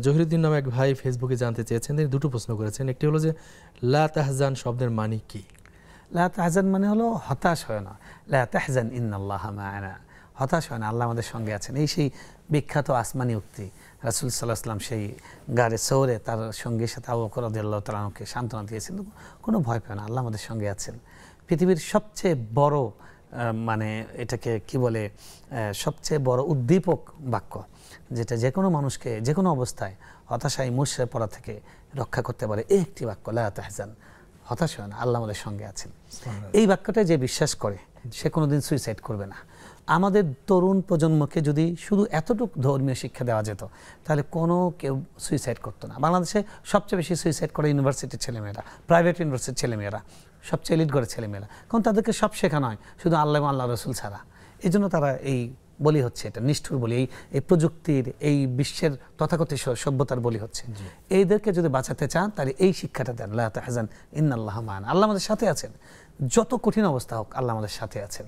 জহিরুদ্দিন নামে এক ভাই ফেসবুকে জানতে চেয়েছেন, তিনি দুটো প্রশ্ন করেছেন। একটি হলো যে লা তাহজান শব্দের মানে কি? লা তাহজান মানে হলো হতাশ হয় না, লা তাহজান ইন্নাল্লাহা মা'ানা, হতাশ হয় না, আল্লাহ আমাদের সঙ্গে আছেন। এই সেই বিখ্যাত আসমানি উক্তি। রাসূল সাল্লাল্লাহু আলাইহি ওয়াসাল্লাম সেই গারে সৌরে তার সঙ্গীর সাথে আবু বকর রাদিয়াল্লাহু তাআলা আনহুকে সান্ত্বনা দিয়েছেন, কোনো ভয় পায় না, আল্লাহ আমাদের সঙ্গে আছেন। পৃথিবীর সবচেয়ে বড় মানে এটাকে কি বলে, সবচেয়ে বড় উদ্দীপক বাক্য, যেটা যে কোনো মানুষকে যে কোনো অবস্থায় হতাশায় মুশড়ে পড়া থেকে রক্ষা করতে পারে, এই একটি বাক্য, লা তাহজান, হতাশ হয় না, আল্লাহ আমাদের সঙ্গে আছেন। এই বাক্যটা যে বিশ্বাস করে সে কোনোদিন সুইসাইড করবে না। আমাদের তরুণ প্রজন্মকে যদি শুধু এতটুকু ধর্মীয় শিক্ষা দেওয়া যেত, তাহলে কোনো কেউ সুইসাইড করতো না। বাংলাদেশে সবচেয়ে বেশি সুইসাইড করে ইউনিভার্সিটির ছেলেমেয়েরা, প্রাইভেট ইউনিভার্সিটির ছেলেমেয়েরা, সবচেয়ে এলিট ঘরের ছেলেমেয়েরা, কারণ তাদেরকে সব শেখানো হয় শুধু আল্লাহ এবং আল্লাহ রসুল ছাড়া। এই জন্য তারা এই বলি হচ্ছে, এটা নিষ্ঠুর বলি, এই প্রযুক্তির, এই বিশ্বের তথাকথিত সভ্যতার বলি হচ্ছে। এইদেরকে যদি বাঁচাতে চান তাহলে এই শিক্ষাটা দেন, লা তাহজান ইন্নাল্লাহা মা'ানা, আল্লাহ আমাদের সাথে আছেন। যত কঠিন অবস্থা হোক আল্লাহ আমাদের সাথে আছেন।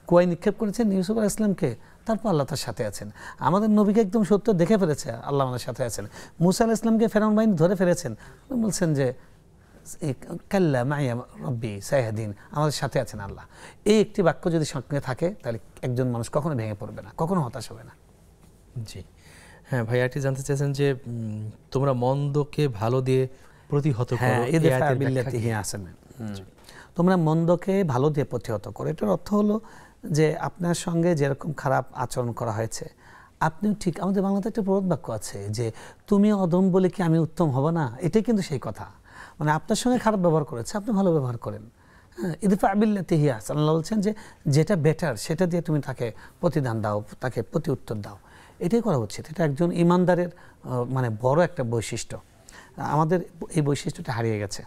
কুয়ায় নিক্ষেপ করেছেন ইউসুফ আলাইহিস সালামকে, তারপর আল্লাহ তার সাথে আছেন। আমাদের নবীকে একদম সত্য দেখে ফেলেছে, আল্লাহ আমাদের সাথে আছেন। মুসা আলাইহিস সালামকে ফেরাউন বাহিনী ধরে ফেলেছেন, বলছেন যে কাল্লা মাইয়া রব্বি সায়াহদিন, আমাদের সাথে আছেন আল্লাহ। এই একটি বাক্য যদি সঙ্গে থাকে তাহলে একজন মানুষ কখনো ভেঙে পড়বে না, কখনো হতাশ হবে না। জি হ্যাঁ, ভাই এটি জানতে চেয়েছেন যে তোমরা মন্দকে ভালো দিয়ে প্রতিহত করো, তোমরা মন্দকে ভালো দিয়ে প্রতিহত করো। এটার অর্থ হলো যে আপনার সঙ্গে যেরকম খারাপ আচরণ করা হয়েছে, আপনিও ঠিক, আমাদের বাংলাতে একটা প্রবাদ বাক্য আছে যে তুমি অদম বলে কি আমি উত্তম হব না, এটাই কিন্তু সেই কথা। মানে আপনার সঙ্গে খারাপ ব্যবহার করেছে, আপনি ভালো ব্যবহার করেন। হ্যাঁ, ইদফা বিল্লাতি হিয়া আহসান, আল্লাহ বলছেন যে যেটা বেটার সেটা দিয়ে তুমি তাকে প্রতিদান দাও, তাকে প্রতি উত্তর দাও, এটাই করা উচিত। এটা একজন ইমানদারের মানে বড় একটা বৈশিষ্ট্য। আমাদের এই বৈশিষ্ট্যটা হারিয়ে গেছে,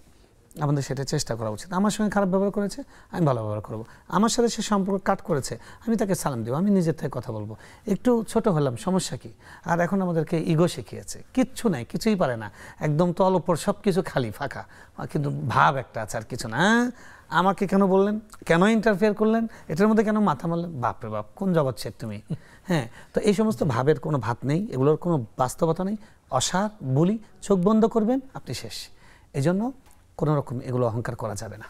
আমাদের সেটা চেষ্টা করা উচিত। আমার সঙ্গে খারাপ ব্যবহার করেছে, আমি ভালো ব্যবহার করবো। আমার সাথে সে সম্পর্ক কাট করেছে, আমি তাকে সালাম দেবো, আমি নিজের থেকে কথা বলবো। একটু ছোট হলাম, সমস্যা কি? আর এখন আমাদেরকে ইগো শিখিয়েছে, কিচ্ছু নাই, কিছুই পারে না, একদম তল উপর সব কিছু খালি ফাঁকা, কিন্তু ভাব একটা আছে, আর কিছু না। আমাকে কেন বললেন, কেন ইন্টারফেয়ার করলেন, এটার মধ্যে কেন মাথা মারলেন, বাপরে বাপ কোন জগৎ ছেড়ে তুমি। হ্যাঁ, তো এই সমস্ত ভাবের কোনো ভাত নেই, এগুলোর কোনো বাস্তবতা নেই। অসার, বুলি, চোখ বন্ধ করবেন, আপনি শেষ। এই জন্য কোনো রকম এগুলো অহংকার করা যাবে না।